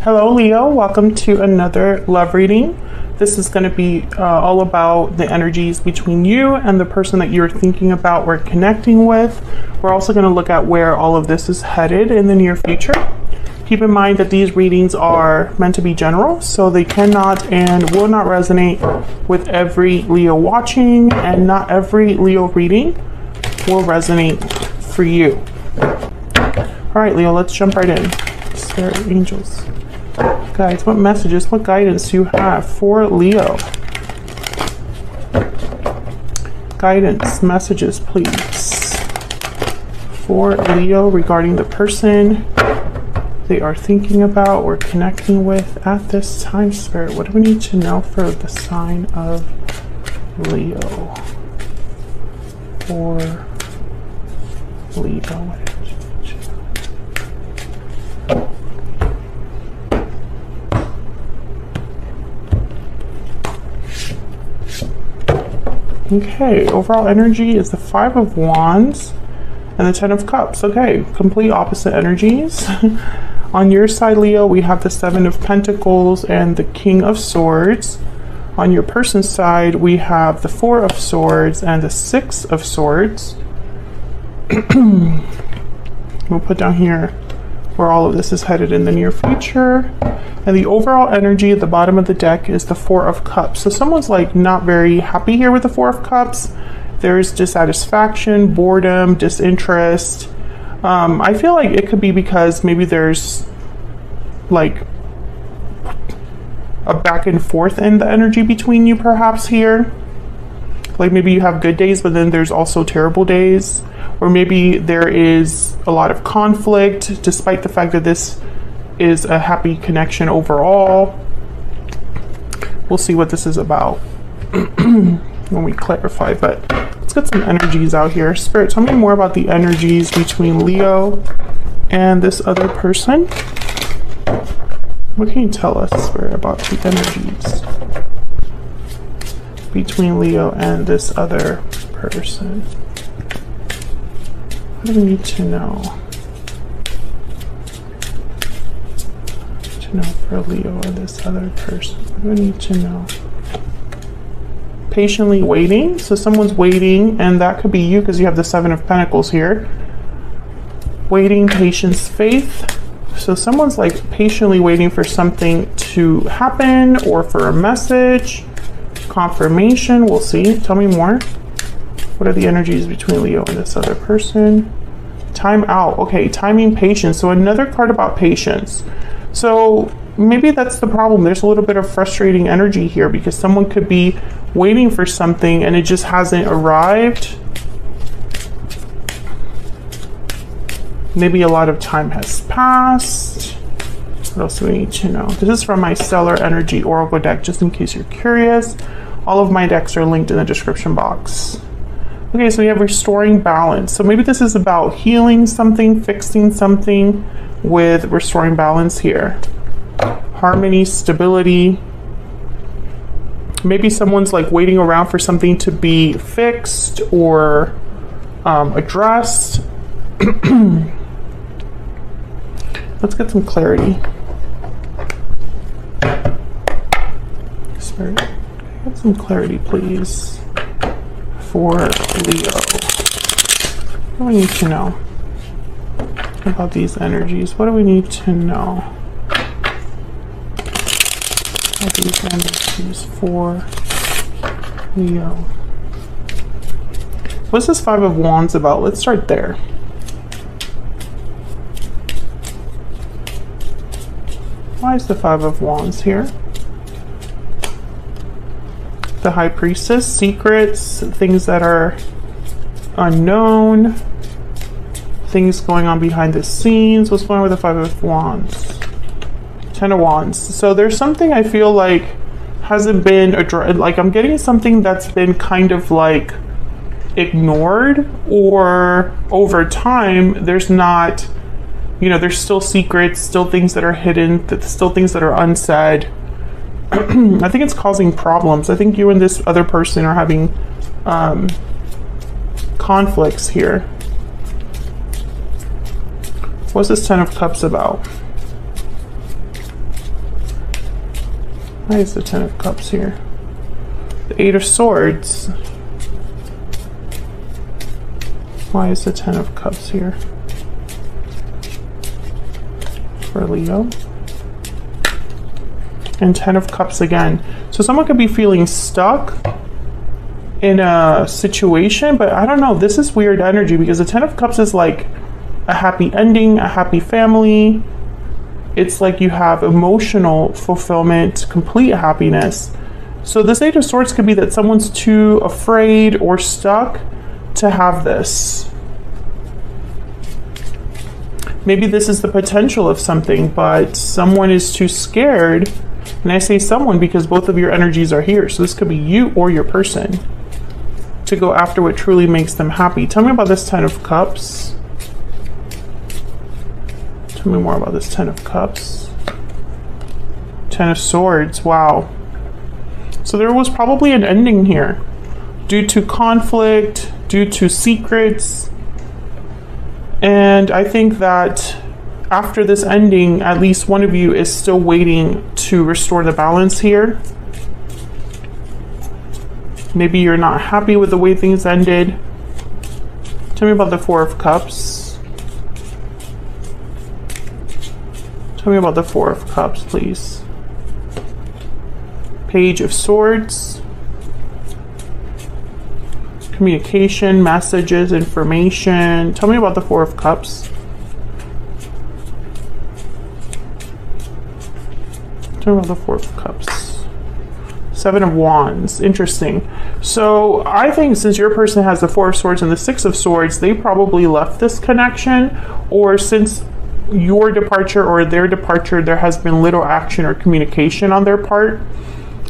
Hello Leo, welcome to another love reading. This is going to be all about the energies between you and the person that you're thinking about or connecting with. We're also going to look at where all of this is headed in the near future. Keep in mind that these readings are meant to be general, so they cannot and will not resonate with every Leo watching, and not every Leo reading will resonate for you. All right, Leo, let's jump right in. Spirit, angels, guides, what messages, what guidance do you have for Leo? Guidance, messages, please, for Leo regarding the person they are thinking about or connecting with at this time. Spirit, what do we need to know for the sign of Leo? For Leo. Okay, overall energy is the Five of Wands and the Ten of Cups. Okay, complete opposite energies. On your side, Leo, we have the Seven of Pentacles and the King of Swords. On your person's side, we have the Four of Swords and the Six of Swords. We'll put down here where all of this is headed in the near future. And the overall energy at the bottom of the deck is the Four of Cups. So someone's like not very happy here with the Four of Cups. There's dissatisfaction, boredom, disinterest. I feel like it could be because maybe there's like a back and forth in the energy between you perhaps here. Like maybe you have good days, but then there's also terrible days. Or maybe there is a lot of conflict despite the fact that this is a happy connection overall. We'll see what this is about when we clarify, but let's get some energies out here. Spirit, tell me more about the energies between Leo and this other person. What can you tell us, Spirit, about the energies between Leo and this other person? What do we need to know? For Leo and this other person, what do we need to know? Patiently waiting. So someone's waiting, and that could be you because you have the Seven of Pentacles here. Waiting, patience, faith. So someone's like patiently waiting for something to happen or for a message, confirmation. We'll see. Tell me more. What are the energies between Leo and this other person? Time out. Okay, timing, patience. So another card about patience. So maybe that's the problem. There's a little bit of frustrating energy here because someone could be waiting for something and it just hasn't arrived. Maybe a lot of time has passed. What else do we need to know? This is from my Stellar Energy Oracle deck, just in case you're curious. All of my decks are linked in the description box. Okay, so we have restoring balance. So maybe this is about healing something, fixing something with restoring balance here. Harmony, stability. Maybe someone's like waiting around for something to be fixed or addressed. Let's get some clarity. Spirit, get some clarity, please, for Leo. What do we need to know about these energies? What do we need to know about these energies for Leo? What's this Five of Wands about? Let's start there. Why is the Five of Wands here? The High Priestess, secrets, things that are unknown, things going on behind the scenes. What's going on with the Five of Wands? Ten of Wands. So there's something I feel like hasn't been addressed. Like I'm getting something that's been kind of like ignored, or over time there's not, you know, there's still secrets, still things that are hidden, still things that are unsaid. I think it's causing problems. I think you and this other person are having conflicts here. What's this Ten of Cups about? Why is the Ten of Cups here? The Eight of Swords. Why is the Ten of Cups here? For Leo. And Ten of Cups again. So someone could be feeling stuck in a situation, but I don't know. This is weird energy because the Ten of Cups is like a happy ending, a happy family. It's like you have emotional fulfillment, complete happiness. So this Eight of Swords could be that someone's too afraid or stuck to have this. Maybe this is the potential of something, but someone is too scared. And I say someone because both of your energies are here. So this could be you or your person to go after what truly makes them happy. Tell me about this Ten of Cups. Tell me more about this Ten of Cups. Ten of Swords. Wow. So there was probably an ending here due to conflict, due to secrets. And I think that after this ending, at least one of you is still waiting to restore the balance here. Maybe you're not happy with the way things ended. Tell me about the Four of Cups. Tell me about the Four of Cups, please. Page of Swords. Communication, messages, information. Tell me about the Four of Cups. Tell me about the Four of Cups. Seven of Wands. Interesting. So I think since your person has the Four of Swords and the Six of Swords, they probably left this connection, or since your departure or their departure, there has been little action or communication on their part.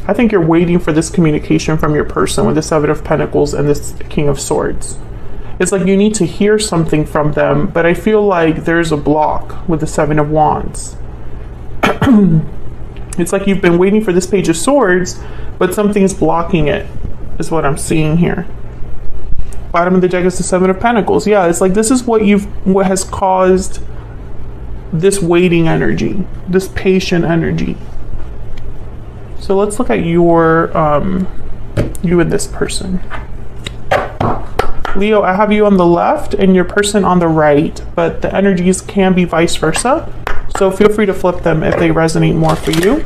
I think you're waiting for this communication from your person with the Seven of Pentacles and this King of Swords. It's like you need to hear something from them, but I feel like there's a block with the Seven of Wands. It's like you've been waiting for this Page of Swords, but something's blocking it, is what I'm seeing here. Bottom of the deck is the Seven of Pentacles. Yeah, it's like this is what has caused this waiting energy, this patient energy. So let's look at your you and this person. Leo, I have you on the left and your person on the right, but the energies can be vice versa. So feel free to flip them if they resonate more for you.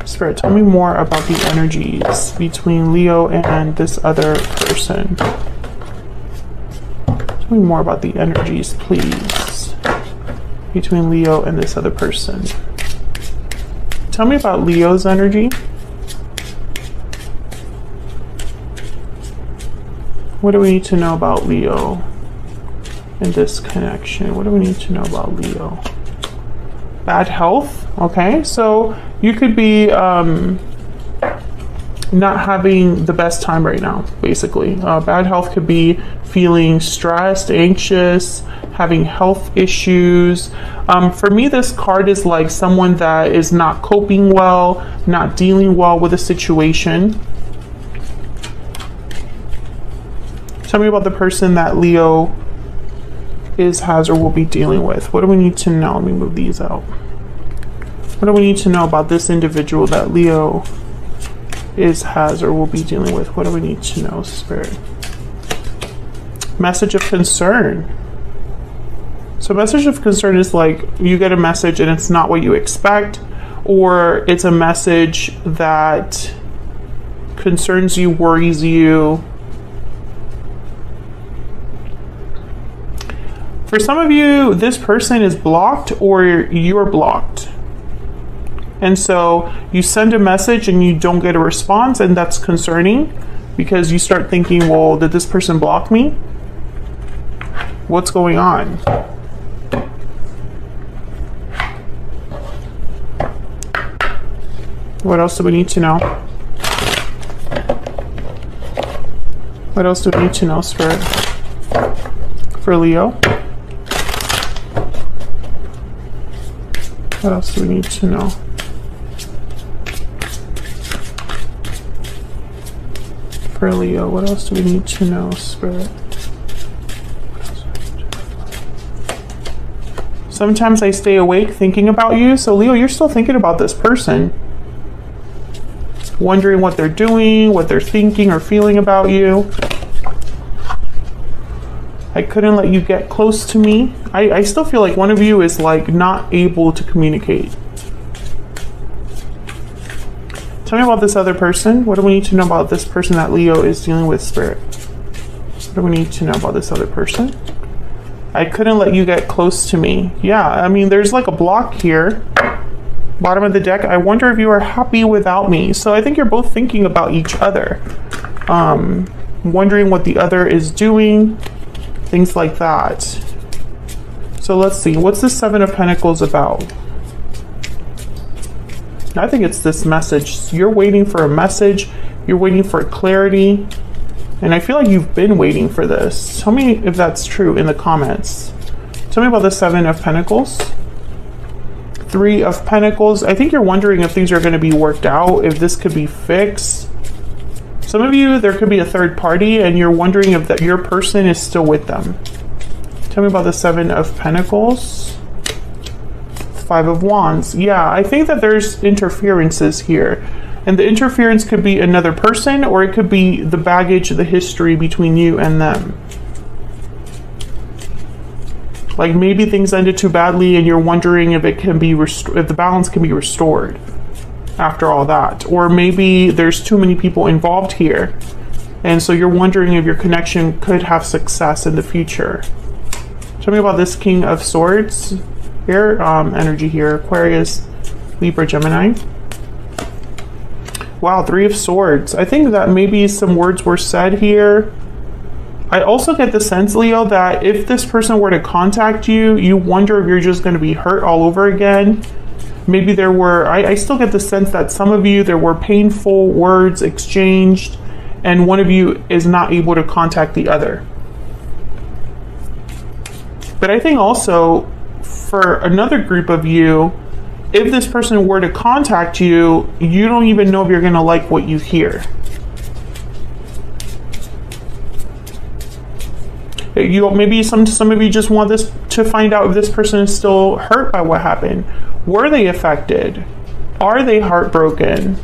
Spirit, tell me more about the energies between Leo and this other person. Tell me more about the energies, please, between Leo and this other person. Tell me about Leo's energy. What do we need to know about Leo in this connection? What do we need to know about Leo? Bad health. Okay, so you could be not having the best time right now, basically. Bad health could be feeling stressed, anxious, having health issues. For me, this card is like someone that is not coping well, not dealing well with a situation. Tell me about the person that Leo has, or will be dealing with. What do we need to know? Let me move these out. What do we need to know about this individual that Leo has, or will be dealing with? What do we need to know, Spirit? Message of concern. So message of concern is like you get a message and it's not what you expect, or it's a message that concerns you, worries you. For some of you, this person is blocked or you're blocked. And so you send a message and you don't get a response, and that's concerning because you start thinking, well, did this person block me? What's going on? What else do we need to know? What else do we need to know, Spirit? For Leo? What else do we need to know? For Leo, what else do we need to know, Spirit? Sometimes I stay awake thinking about you. So Leo, you're still thinking about this person. wondering what they're doing, what they're thinking or feeling about you. I couldn't let you get close to me. I still feel like one of you is like not able to communicate. Tell me about this other person. What do we need to know about this person that Leo is dealing with, Spirit? What do we need to know about this other person? I couldn't let you get close to me. Yeah, I mean, there's like a block here. Bottom of the deck, I wonder if you are happy without me. So I think you're both thinking about each other. Wondering what the other is doing. Things like that. So let's see, what's the Seven of Pentacles about? I think it's this message. You're waiting for a message. You're waiting for clarity. And I feel like you've been waiting for this. Tell me if that's true in the comments. Tell me about the Seven of Pentacles. Three of Pentacles. I think you're wondering if things are going to be worked out, if this could be fixed. Some of you, there could be a third party and you're wondering if that your person is still with them. Tell me about the Seven of Pentacles. Five of Wands. Yeah, I think that there's interferences here. And the interference could be another person, or it could be the baggage, the history between you and them. Like maybe things ended too badly and you're wondering if it can be if the balance can be restored after all that. Or maybe there's too many people involved here. And so you're wondering if your connection could have success in the future. Tell me about this King of Swords here, energy here, Aquarius, Libra, Gemini. Wow, Three of Swords. I think that maybe some words were said here. I also get the sense, Leo, that if this person were to contact you, you wonder if you're just going to be hurt all over again. Maybe there were, I still get the sense that some of you, there were painful words exchanged, and one of you is not able to contact the other. But I think also, for another group of you, if this person were to contact you, you don't even know if you're going to like what you hear. Maybe some of you just want this to find out if this person is still hurt by what happened. Were they affected? Are they heartbroken?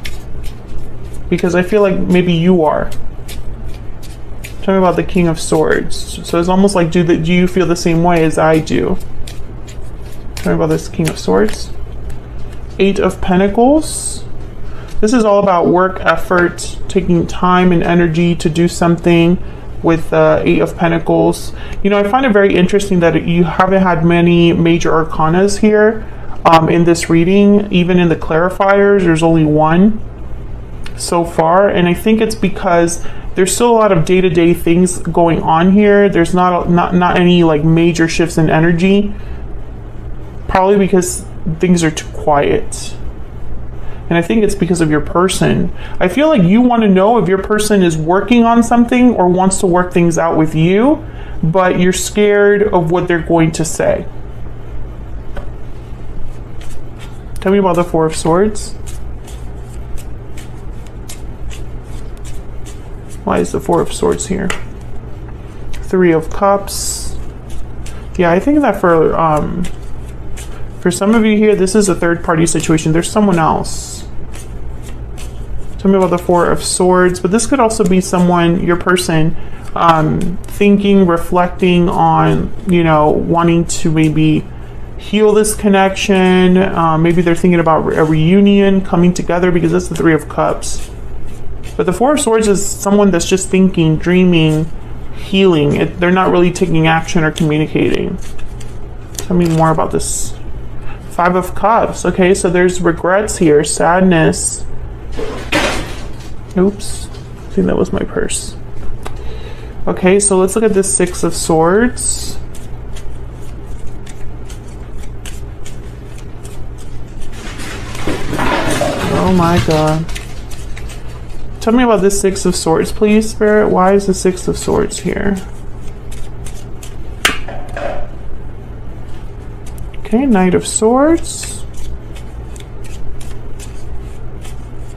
Because I feel like maybe you are. Tell me about the King of Swords. So it's almost like, do you feel the same way as I do? Tell me about this King of Swords. Eight of Pentacles. This is all about work, effort, taking time and energy to do something with Eight of Pentacles. You know, I find it very interesting that you haven't had many major arcanas here in this reading. Even in the clarifiers, there's only one so far. And I think it's because there's still a lot of day-to-day things going on here. There's not any like major shifts in energy. Probably because things are too quiet. And I think it's because of your person. I feel like you want to know if your person is working on something or wants to work things out with you, but you're scared of what they're going to say. Tell me about the Four of Swords. Why is the Four of Swords here? Three of Cups. Yeah, I think that for some of you here, this is a third-party situation. There's someone else. Tell me about the Four of Swords. But this could also be someone, your person, thinking, reflecting on, you know, wanting to maybe heal this connection. Maybe they're thinking about a reunion, coming together, because that's the Three of Cups. But the Four of Swords is someone that's just thinking, dreaming, healing. They're not really taking action or communicating. Tell me more about this. Five of Cups. Okay, so there's regrets here, sadness. Oops, I think that was my purse. Okay, so let's look at this Six of Swords. Oh my God. Tell me about this Six of Swords, please, Spirit. Why is the Six of Swords here? Okay, Knight of Swords.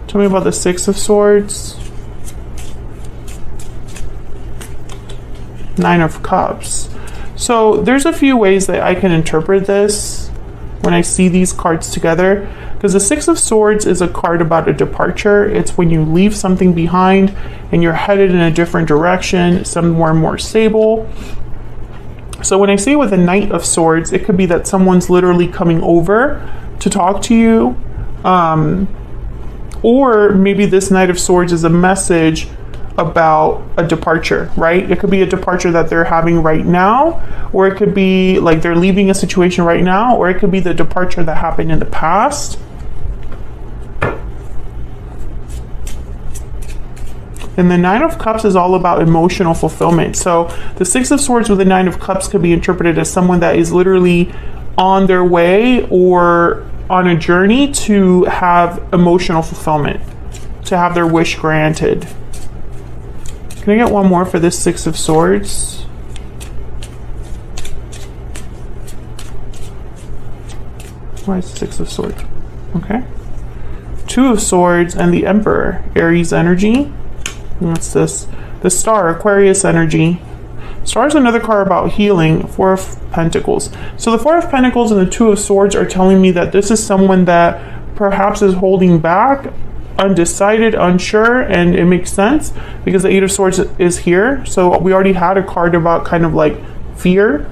Tell me about the Six of Swords. Nine of Cups. So there's a few ways that I can interpret this. when I see these cards together, because the Six of Swords is a card about a departure. It's when you leave something behind and you're headed in a different direction, somewhere more stable. So when I see it with the Knight of Swords, it could be that someone's literally coming over to talk to you. Or maybe this Knight of Swords is a message about a departure, right? It could be a departure that they're having right now, or it could be like they're leaving a situation right now, or it could be the departure that happened in the past. And the Nine of Cups is all about emotional fulfillment. So the Six of Swords with the Nine of Cups could be interpreted as someone that is literally on their way or on a journey to have emotional fulfillment, to have their wish granted. Can I get one more for this Six of Swords? Why is Six of Swords? Okay. Two of Swords and the Emperor, Aries energy. And what's this? The Star, Aquarius energy. Star is another card about healing. Four of Pentacles. So the Four of Pentacles and the Two of Swords are telling me that this is someone that perhaps is holding back, undecided, unsure, and it makes sense because the Eight of Swords is here. So we already had a card about kind of like fear.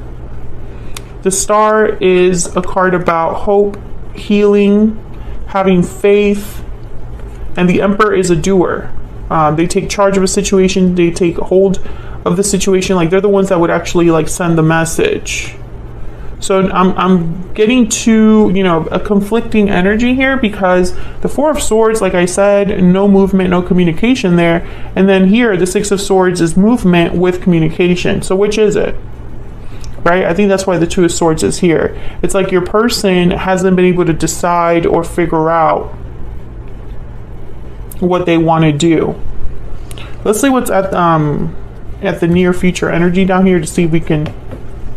The Star is a card about hope, healing, having faith, and the Emperor is a doer. They take charge of a situation, they take hold of the situation, like they're the ones that would actually like send the message. So I'm getting to, you know, a conflicting energy here because the Four of Swords, like I said, no movement, no communication there. And then here, the Six of Swords is movement with communication. So which is it? Right? I think that's why the Two of Swords is here. It's like your person hasn't been able to decide or figure out what they want to do. Let's see what's at the near future energy down here to see if we can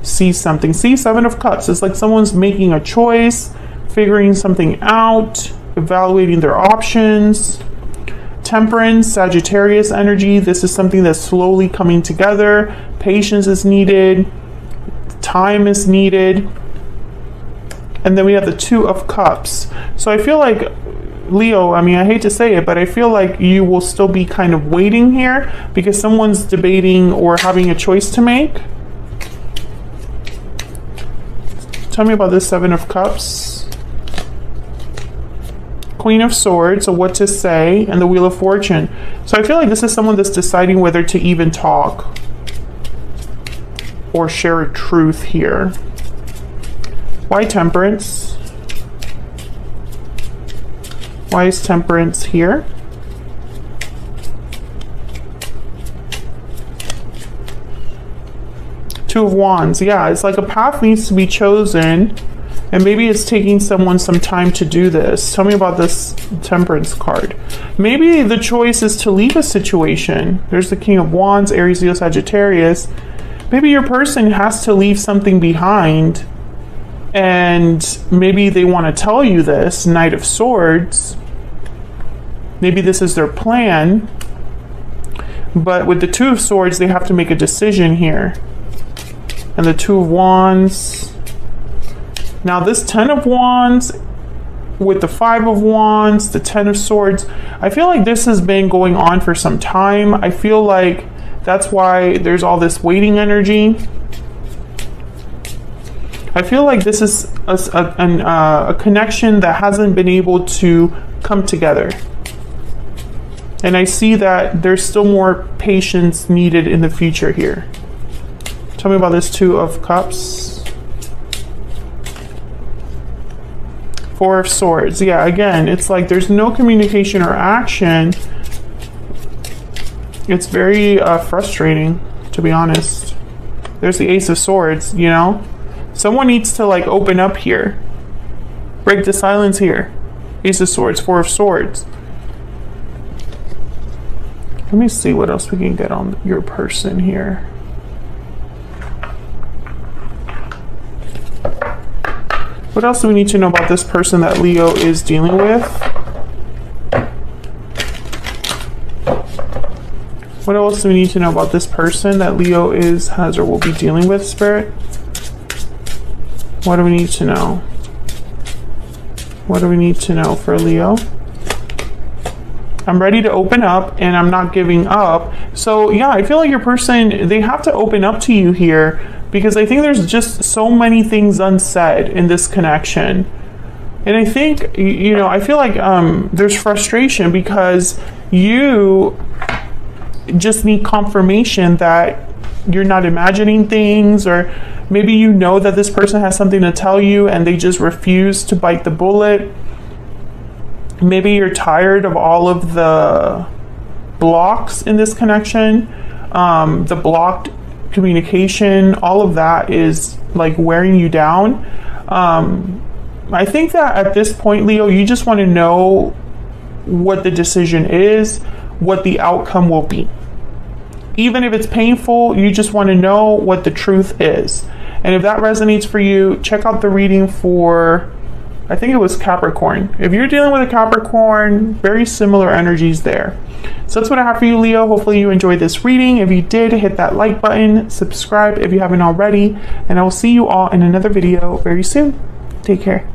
see something. See, Seven of Cups. It's like someone's making a choice, figuring something out, evaluating their options. Temperance, Sagittarius energy. This is something that's slowly coming together. Patience is needed. Time is needed. And then we have the Two of Cups. So I feel like Leo, I mean, I hate to say it, but I feel like you will still be kind of waiting here because someone's debating or having a choice to make. Tell me about this Seven of Cups. Queen of Swords, so what to say, and the Wheel of Fortune. So I feel like this is someone that's deciding whether to even talk or share a truth here. Why Temperance? Why is Temperance here? Two of Wands. Yeah, it's like a path needs to be chosen, and maybe it's taking someone some time to do this. Tell me about this Temperance card. Maybe the choice is to leave a situation. There's the King of Wands, Aries, Leo, Sagittarius. Maybe your person has to leave something behind, and maybe they want to tell you this, Knight of Swords. Maybe this is their plan, but with the Two of Swords, they have to make a decision here. And the Two of Wands. Now this Ten of Wands with the Five of Wands, the Ten of Swords, I feel like this has been going on for some time. I feel like that's why there's all this waiting energy. I feel like this is a connection that hasn't been able to come together. And I see that there's still more patience needed in the future here. Tell me about this Two of Cups. Four of Swords. Yeah, again, it's like there's no communication or action. It's very frustrating, to be honest. There's the Ace of Swords, you know? Someone needs to like open up here. Break the silence here. Ace of Swords, Four of Swords. Let me see what else we can get on your person here. What else do we need to know about this person that Leo is dealing with? What else do we need to know about this person that Leo has or will be dealing with, Spirit? What do we need to know? What do we need to know for Leo? I'm ready to open up and I'm not giving up. So yeah, I feel like your person, they have to open up to you here because I think there's just so many things unsaid in this connection. And I think, you know, I feel like there's frustration because you just need confirmation that you're not imagining things, or maybe you know that this person has something to tell you and they just refuse to bite the bullet. Maybe you're tired of all of the blocks in this connection, the blocked communication, all of that is like wearing you down. I think that at this point, Leo, you just want to know what the decision is, what the outcome will be. Even if it's painful, you just want to know what the truth is. And if that resonates for you, check out the reading for, I think it was Capricorn. If you're dealing with a Capricorn, very similar energies there. So that's what I have for you, Leo. Hopefully you enjoyed this reading. If you did, hit that like button, subscribe if you haven't already, and I will see you all in another video very soon. Take care.